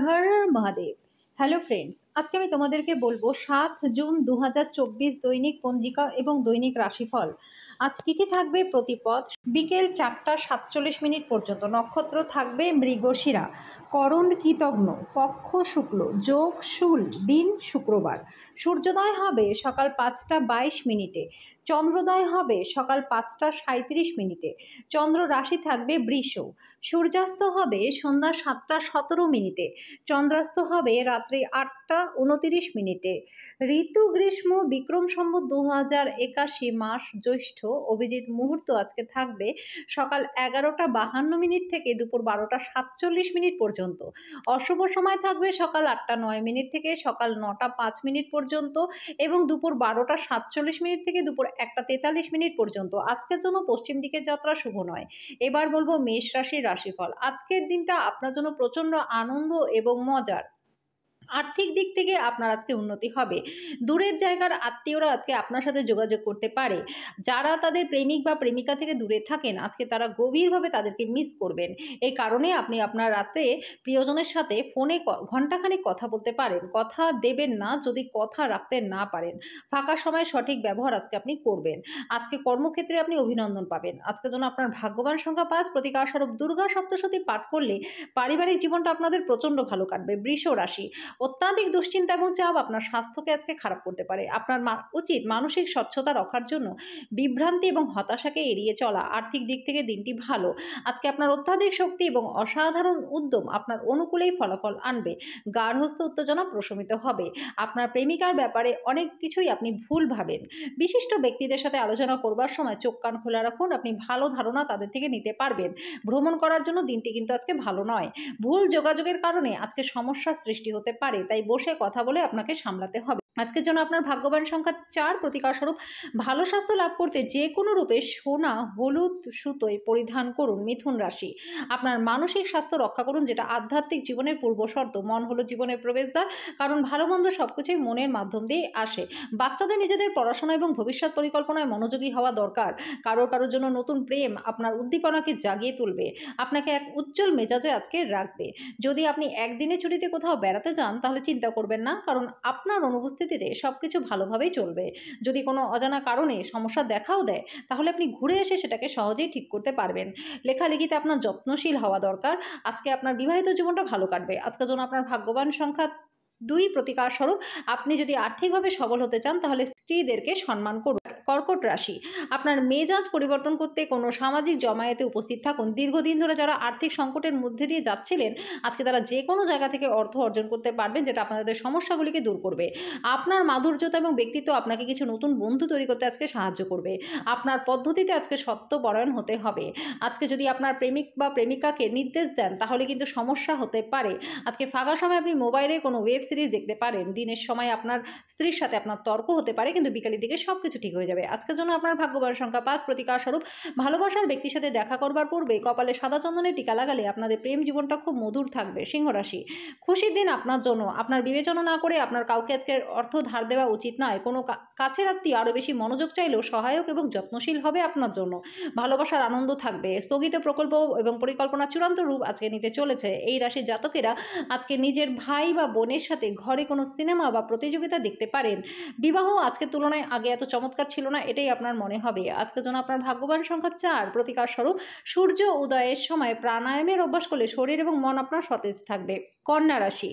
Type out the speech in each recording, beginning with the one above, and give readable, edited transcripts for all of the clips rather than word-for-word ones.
হর Mahadev. Hello friends, আজকে আমি তোমাদেরকে বলবো 7 জুন 2024 দৈনিক পঞ্জিকা এবং দৈনিক রাশিফল। আজ তিথি থাকবে প্রতিপদ, বিকেল 4টা 47 পর্যন্ত। নক্ষত্র থাকবে মৃগশিরা, করণ কৃতঘ্ন, পক্ষ শুক্ল, যোগ শূল, দিন শুক্রবার। সূর্যোদয় হবে সকাল 5টা 22, চন্দ্রোদয় হবে সকাল 5টা 37। চন্দ্র রাশি থাকবে বৃষ। সূর্যাস্ত হবে সন্ধ্যা 7টা 17। চন্দ্রাস্ত হবে রাত্রি 8টা 29। ঋতু গ্রীষ্ম, বিক্রম সম্বত 2081, মাস জ্যৈষ্ঠ, অভিজিৎ মুহূর্ত আজকে থাকবে সকাল 11টা 52 থেকে দুপুর 12টা 47 পর্যন্ত। অশুভ সময় থাকবে সকাল 8টা 9 থেকে সকাল 9টা 5 পর্যন্ত এবং দুপুর 12টা 47 থেকে দুপুর 1টা 43 পর্যন্ত। আজকের জন্য পশ্চিম দিকে যাত্রা শুভ নয়। এবার বলবো মেষ রাশির রাশিফল। আজকের দিনটা আপনার জন্য প্রচন্ড আনন্দ এবং মজার। আর্থিক দিক থেকে আপনার আজকে উন্নতি হবে। দূরের জায়গার আত্মীয়রা আজকে আপনার সাথে যোগাযোগ করতে পারে। যারা তাদের প্রেমিক বা প্রেমিকা থেকে দূরে থাকেন, আজকে তারা গভীরভাবে তাদেরকে মিস করবেন। এই কারণে আপনি আপনার রাতে প্রিয়জনের সাথে ফোনে ঘণ্টাখানেক কথা বলতে পারেন। কথা দেবেন না যদি কথা রাখতে না পারেন। ফাঁকা সময় সঠিক ব্যবহার আজকে আপনি করবেন। আজকে কর্মক্ষেত্রে আপনি অভিনন্দন পাবেন। আজকে যেন আপনার ভাগ্যবান সংখ্যা 5, প্রতিকার স্বরূপ দুর্গা সপ্তশতী পাঠ করলে পারিবারিক জীবনটা আপনাদের প্রচণ্ড ভালো কাটবে। বৃষ রাশি, অত্যাধিক দুশ্চিন্তা এবং চাপ আপনার স্বাস্থ্যকে আজকে খারাপ করতে পারে। আপনার উচিত মানসিক স্বচ্ছতা রক্ষার জন্য বিভ্রান্তি এবং হতাশাকে এড়িয়ে চলা। আর্থিক দিক থেকে দিনটি ভালো। আজকে আপনার অত্যাধিক শক্তি এবং অসাধারণ উদ্যম আপনার অনুকূলেই ফলাফল আনবে। গার্হস্থ্য উত্তেজনা প্রশমিত হবে। আপনার প্রেমিকার ব্যাপারে অনেক কিছুই আপনি ভুল ভাবেন। বিশিষ্ট ব্যক্তিদের সাথে আলোচনা করবার সময় চোখ কান খোলা রাখুন। আপনি ভালো ধারণা তাদের থেকে নিতে পারবেন। ভ্রমণ করার জন্য দিনটি কিন্তু আজকে ভালো নয়। ভুল যোগাযোগের কারণে আজকে সমস্যার সৃষ্টি হতে পারে, তাই বসে কথা বলে আপনাকে সামলাতে হবে। আজকের জন্য আপনার ভাগ্যবান সংখ্যা 4, প্রতিকার স্বরূপ ভালো স্বাস্থ্য লাভ করতে যে কোনো রূপে সোনা হলুদ সুতোয় পরিধান করুন। মিথুন রাশি, আপনার মানসিক স্বাস্থ্য রক্ষা করুন, যেটা আধ্যাত্মিক জীবনের পূর্বশর্ত। মন হলো জীবনের প্রবেশদ্বার, কারণ ভালো মন্দ সবকিছুই মনের মাধ্যম দিয়ে আসে। বাচ্চাদের নিজেদের পড়াশোনা এবং ভবিষ্যৎ পরিকল্পনায় মনোযোগী হওয়া দরকার। কারোর জন্য নতুন প্রেম আপনার উদ্দীপনাকে জাগিয়ে তুলবে, আপনাকে এক উজ্জ্বল মেজাজে আজকে রাখবে। যদি আপনি একদিনের ছুটিতে কোথাও বেড়াতে যান তাহলে চিন্তা করবেন না, কারণ আপনার অনুপস্থিতিতে সবকিছু ভালোভাবেই চলবে। যদি কোনো অজানা কারণে সমস্যা দেখাও দেয় তাহলে আপনি ঘুরে এসে সেটাকে সহজেই ঠিক করতে পারবেন। লেখালেখিতে আপনার যত্নশীল হওয়া দরকার। আজকে আপনার বিবাহিত জীবনটা ভালো কাটবে। আজকের জন্য আপনার ভাগ্যবান সংখ্যা 2, প্রতিকার স্বরূপ আপনি যদি আর্থিকভাবে সবল হতে চান তাহলে স্ত্রীদেরকে সম্মান করুন। কর্কট রাশি, আপনার মেজাজ পরিবর্তন করতে কোনো সামাজিক জমায়েতে উপস্থিত থাকুন। দীর্ঘদিন ধরে যারা আর্থিক সংকটের মধ্যে দিয়ে যাচ্ছিলেন, আজকে তারা যে কোনো জায়গা থেকে অর্থ অর্জন করতে পারবেন, যেটা আপনাদের সমস্যাগুলিকে দূর করবে। আপনার মাধুর্যতা এবং ব্যক্তিত্ব আপনাকে কিছু নতুন বন্ধু তৈরি করতে আজকে সাহায্য করবে। আপনার পদ্ধতিতে আজকে সত্যপরায়ণ হতে হবে। আজকে যদি আপনার প্রেমিক বা প্রেমিকাকে নির্দেশ দেন তাহলে কিন্তু সমস্যা হতে পারে। আজকে ফাঁকা সময় আপনি মোবাইলে কোনো ওয়েব সিরিজ দেখতে পারেন। দিনের সময় আপনার স্ত্রীর সাথে আপনার তর্ক হতে পারে, কিন্তু বিকালের দিকে সব কিছু ঠিক হয়ে যাবে। আজকের জন্য আপনার ভাগ্যবান সংখ্যা 5, প্রতিকার স্বরূপ ভালোবাসার ব্যক্তির সাথে দেখা করবার পূর্বে কপালে সাদা চন্দনের টিকা লাগালে আপনাদের প্রেম জীবনটা খুব মধুর থাকবে। সিংহ রাশি, খুশির দিন আপনার জন্য। আপনার বিবেচনা না করে আপনার কাউকে আজকে অর্থ ধার দেওয়া উচিত নয়। কোনো কাছের আত্মীয় আরও বেশি মনোযোগ চাইলেও সহায়ক এবং যত্নশীল হবে আপনার জন্য। ভালোবাসার আনন্দ থাকবে। স্থগিত প্রকল্প এবং পরিকল্পনা চূড়ান্ত রূপ আজকে নিতে চলেছে। এই রাশির জাতকেরা আজকে নিজের ভাই বা বোনের সাথে ঘরে কোনো সিনেমা বা প্রতিযোগিতা দেখতে পারেন। বিবাহ আজকের তুলনায় আগে এত চমৎকার ছিল না, এটাই আপনার মনে হবে। আজকের জন্য আপনার ভাগ্যবান সংখ্যা 4, প্রতিকার স্বরূপ সূর্য উদয়ের সময় প্রাণায়ামের অভ্যাস করলে শরীর এবং মন আপনার সতেজ থাকবে। কন্যা রাশি,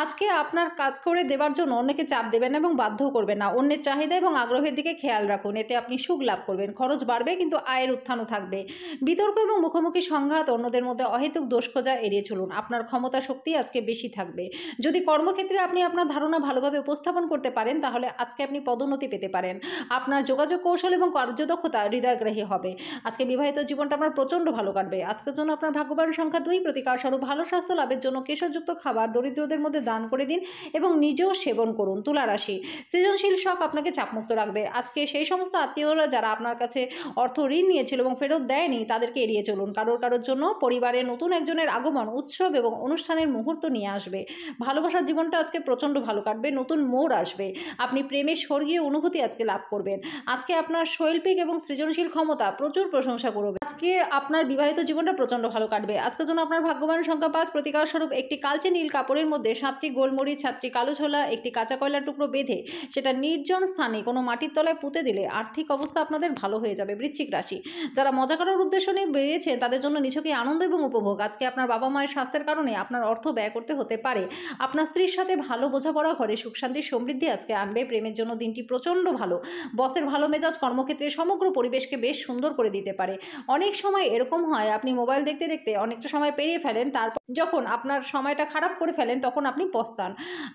আজকে আপনার কাজ করে দেওয়ার জন্য অন্যকে চাপ দেবেন এবং বাধ্যও করবেন না। অন্যের চাহিদা এবং আগ্রহের দিকে খেয়াল রাখুন, এতে আপনি সুখ লাভ করবেন। খরচ বাড়বে কিন্তু আয়ের উত্থানও থাকবে। বিতর্ক এবং মুখোমুখি সংঘাত, অন্যদের মধ্যে অহেতুক দোষ খোঁজা এড়িয়ে চলুন। আপনার ক্ষমতা শক্তি আজকে বেশি থাকবে। যদি কর্মক্ষেত্রে আপনি আপনার ধারণা ভালোভাবে উপস্থাপন করতে পারেন তাহলে আজকে আপনি পদোন্নতি পেতে পারেন। আপনার যোগাযোগ কৌশল এবং কার্যদক্ষতা হৃদয়গ্রাহী হবে। আজকে বিবাহিত জীবনটা আপনার প্রচণ্ড ভালো কাটবে। আজকের জন্য আপনার ভাগ্যবান সংখ্যা 2, প্রতিকার স্বরূপ ভালো স্বাস্থ্য লাভের জন্য কেশরযুক্ত খাবার দরিদ্রদের মধ্যে দান করে দিন এবং নিজেও সেবন করুন। তুলা রাশি, সৃজনশীল শখ আপনাকে চাপমুক্ত রাখবে। আজকে সেই সমস্ত আত্মীয়রা যারা আপনার কাছে অর্থ ঋণ নিয়েছিল এবং ফেরত দেয়নি তাদেরকে এড়িয়ে চলুন। কারোর জন্য পরিবারে নতুন একজনের আগমন উৎসব এবং অনুষ্ঠানের মুহূর্ত নিয়ে আসবে। ভালোবাসার জীবনটা আজকে প্রচণ্ড ভালো কাটবে। নতুন মোড় আসবে। আপনি প্রেমের স্বর্গীয় অনুভূতি আজকে লাভ করবেন। আজকে আপনার শৈল্পিক এবং সৃজনশীল ক্ষমতা প্রচুর প্রশংসা করবে। আজকে আপনার বিবাহিত জীবনটা প্রচণ্ড ভালো কাটবে। আজকের জন্য আপনার ভাগ্যবান সংখ্যা 5, প্রতিকার স্বরূপ একটি কাজ কালচে নীল কাপড়ের মধ্যে 7টি গোলমরিচ, 7টি কালো ছোলা, একটি কাঁচা কয়লার টুকরো বেঁধে সেটা নির্জন স্থানে কোনো মাটির তলায় পুঁতে দিলে আর্থিক অবস্থা আপনাদের ভালো হয়ে যাবে। বৃশ্চিক রাশি, যারা মজা করার উদ্দেশ্য নিয়ে বেরিয়েছেন তাদের জন্য নিছকই আনন্দ এবং উপভোগ। আজকে আপনার বাবা মায়ের স্বাস্থ্যের কারণে আপনার অর্থ ব্যয় করতে হতে পারে। আপনার স্ত্রীর সাথে ভালো বোঝাপড়া ঘরে সুখ শান্তি সমৃদ্ধি আজকে আনবে। প্রেমের জন্য দিনটি প্রচণ্ড ভালো। বসের ভালো মেজাজ কর্মক্ষেত্রে সমগ্র পরিবেশকে বেশ সুন্দর করে দিতে পারে। অনেক সময় এরকম হয়, আপনি মোবাইল দেখতে দেখতে অনেকটা সময় পেরিয়ে ফেলেন, তারপর যখন আপনার সময়টা খারাপ করে ফেলেন তখন আপনি পস্তান।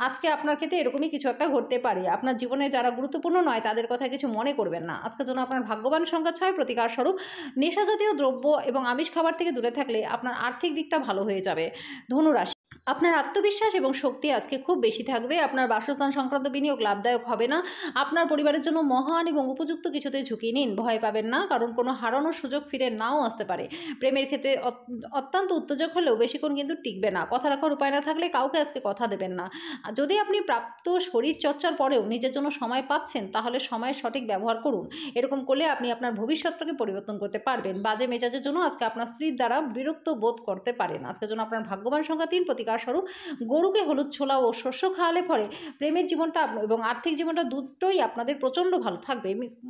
আজকে আপনার ক্ষেত্রে এরকমই কিছু একটা ঘটতে পারে। আপনার জীবনে যারা গুরুত্বপূর্ণ নয় তাদের কথা কিছু মনে করবেন না। আজকের জন্য আপনার ভাগ্যবান সংখ্যা 6। প্রতিকার স্বরূপ নেশাজাতীয় দ্রব্য এবং আমিষ খাবার থেকে দূরে থাকলে আপনার আর্থিক দিকটা ভালো হয়ে যাবে। ধনুরাশি, আপনার আত্মবিশ্বাস এবং শক্তি আজকে খুব বেশি থাকবে। আপনার বাসস্থান সংক্রান্ত বিনিয়োগ লাভদায়ক হবে না। আপনার পরিবারের জন্য মহান এবং উপযুক্ত কিছুতে ঝুঁকি নিন, ভয় পাবেন না, কারণ কোনো হারানোর সুযোগ ফিরে নাও আসতে পারে। প্রেমের ক্ষেত্রে অত্যন্ত উত্তেজক হলেও বেশিক্ষণ কিন্তু টিকবে না। কথা রাখার উপায় না থাকলে কাউকে আজকে কথা দেবেন না। যদি আপনি প্রাপ্ত শরীর চর্চার পরেও নিজের জন্য সময় পাচ্ছেন তাহলে সময়ের সঠিক ব্যবহার করুন। এরকম করলে আপনি আপনার ভবিষ্যৎটাকে পরিবর্তন করতে পারবেন। বাজে মেজাজের জন্য আজকে আপনার স্ত্রীর দ্বারা বিরক্ত বোধ করতে পারেন। আজকের জন্য আপনার ভাগ্যবান সংখ্যা 3। প্রতিকার স্বরূপ গরুকে হলুদ ছোলা ও শস্য খাওয়ালে পরে প্রেমের জীবনটা এবং আর্থিক জীবনটা দুটোই আপনাদের প্রচণ্ড ভালো থাকবে।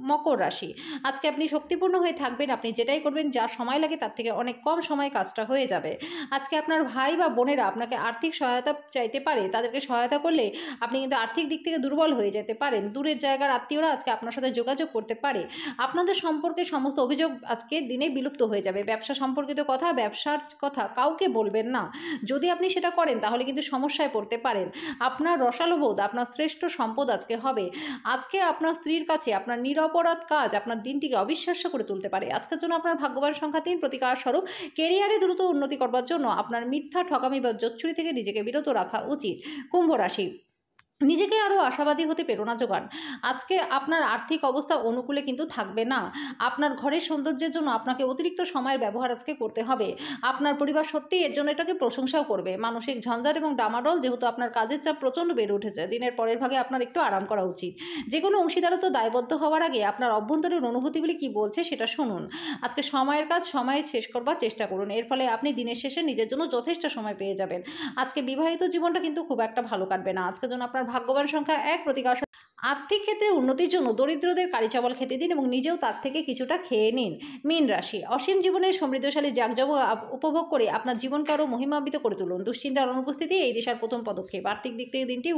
মকর রাশি, আজকে আপনি শক্তিপূর্ণ হয়ে থাকবেন। আপনি যেটাই করবেন, যা সময় লাগে তার থেকে অনেক কম সময়ে কাজটা হয়ে যাবে। আজকে আপনার ভাই বা বোনেরা আপনাকে আর্থিক সহায়তা চাইতে পারে। তাদেরকে সহায়তা করলে আপনি কিন্তু আর্থিক দিক থেকে দুর্বল হয়ে যেতে পারেন। দূরের জায়গার আত্মীয়রা আজকে আপনার সাথে যোগাযোগ করতে পারে। আপনাদের সম্পর্কে সমস্ত অভিযোগ আজকে দিনে বিলুপ্ত হয়ে যাবে। ব্যবসা সম্পর্কিত কথা, ব্যবসার কথা কাউকে বলবেন না। যদি আপনি সেটা করেন তাহলে কিন্তু সমস্যায় পড়তে পারেন। আপনার রসালো বোধ আপনার শ্রেষ্ঠ সম্পদ আজকে হবে। আজকে আপনার স্ত্রীর কাছে আপনার নিরপরাধ কাজ আপনার দিনটিকে অবিশ্বাস্য করে তুলতে পারে। আজকের জন্য আপনার ভাগ্যবান সংখ্যা 3। প্রতিকার স্বরূপ কেরিয়ারে দ্রুত উন্নতি করবার জন্য আপনার মিথ্যা, ঠকামি বা জোচ্চুরি থেকে নিজেকে বিরত রাখা উচিত। কুম্ভ রাশি, নিজেকে আরও আশাবাদী হতে প্রেরণা যোগান। আজকে আপনার আর্থিক অবস্থা অনুকূলে কিন্তু থাকবে না। আপনার ঘরের সৌন্দর্যের জন্য আপনাকে অতিরিক্ত সময়ের ব্যবহার আজকে করতে হবে। আপনার পরিবার সত্যিই এর জন্য এটাকে প্রশংসাও করবে। মানসিক ঝঞ্ঝাট এবং ডামাডোল, যেহেতু আপনার কাজের চাপ প্রচণ্ড বেড়ে উঠেছে, দিনের পরের ভাগে আপনার একটু আরাম করা উচিত। যে কোনো অংশীদারত্ব দায়বদ্ধ হওয়ার আগে আপনার অভ্যন্তরীণ অনুভূতিগুলি কী বলছে সেটা শুনুন। আজকে সময়ের কাজ সময়ে শেষ করবার চেষ্টা করুন। এর ফলে আপনি দিনের শেষে নিজের জন্য যথেষ্ট সময় পেয়ে যাবেন। আজকে বিবাহিত জীবনটা কিন্তু খুব একটা ভালো কাটবে না। আজকের জন্য আপনার ভাগ্যবান সংখ্যা 1। প্রতিকার আর্থিক ক্ষেত্রে উন্নতির জন্য দরিদ্রদের কারি চাवल খেতে দিন এবং নিজেও তার থেকে কিছুটা খেয়ে নিন। মীন রাশি, অসীম জীবনের সমৃদ্ধশালী জাঁকজমক উপভোগ করে আপনার জীবনকে আরও মহিমান্বিত করে তুলুন। দুশ্চিন্তার অনুপস্থিতি এই দিশার প্রথম পদক্ষেপ। আর্থিক দিক থেকে দিনটি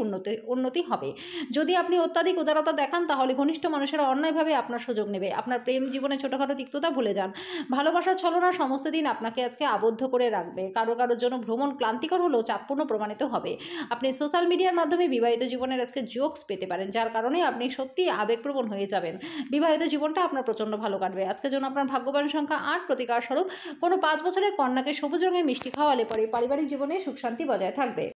উন্নতি হবে। যদি আপনি অত্যাধিক উদারতা দেখান তাহলে ঘনিষ্ঠ মানুষেরা অন্যায়ভাবে আপনার সুযোগ নেবে। আপনার প্রেম জীবনে ছোটোখাটো তিক্ততা ভুলে যান। ভালোবাসার ছলনা সমস্ত দিন আপনাকে আজকে আবদ্ধ করে রাখবে। কারোর জন্য ভ্রমণ ক্লান্তিকর হলেও চাপপূর্ণ প্রমাণিত হবে। আপনি সোশ্যাল মিডিয়ার মাধ্যমে বিবাহিত জীবনের আজকে জোকস পেতে পারেন, যার কারণে আপনি সত্যিই আবেগপ্রবণ হয়ে যাবেন। বিবাহিত জীবনটা আপনার প্রচণ্ড ভালো কাটবে। আজকের জন্য আপনার ভাগ্যবান সংখ্যা 8। প্রতিকার স্বরূপ কোনো 5 বছরের কন্যাকে সবুজ রঙের মিষ্টি খাওয়ালে পরে পারিবারিক জীবনে সুখ শান্তি বজায় থাকবে।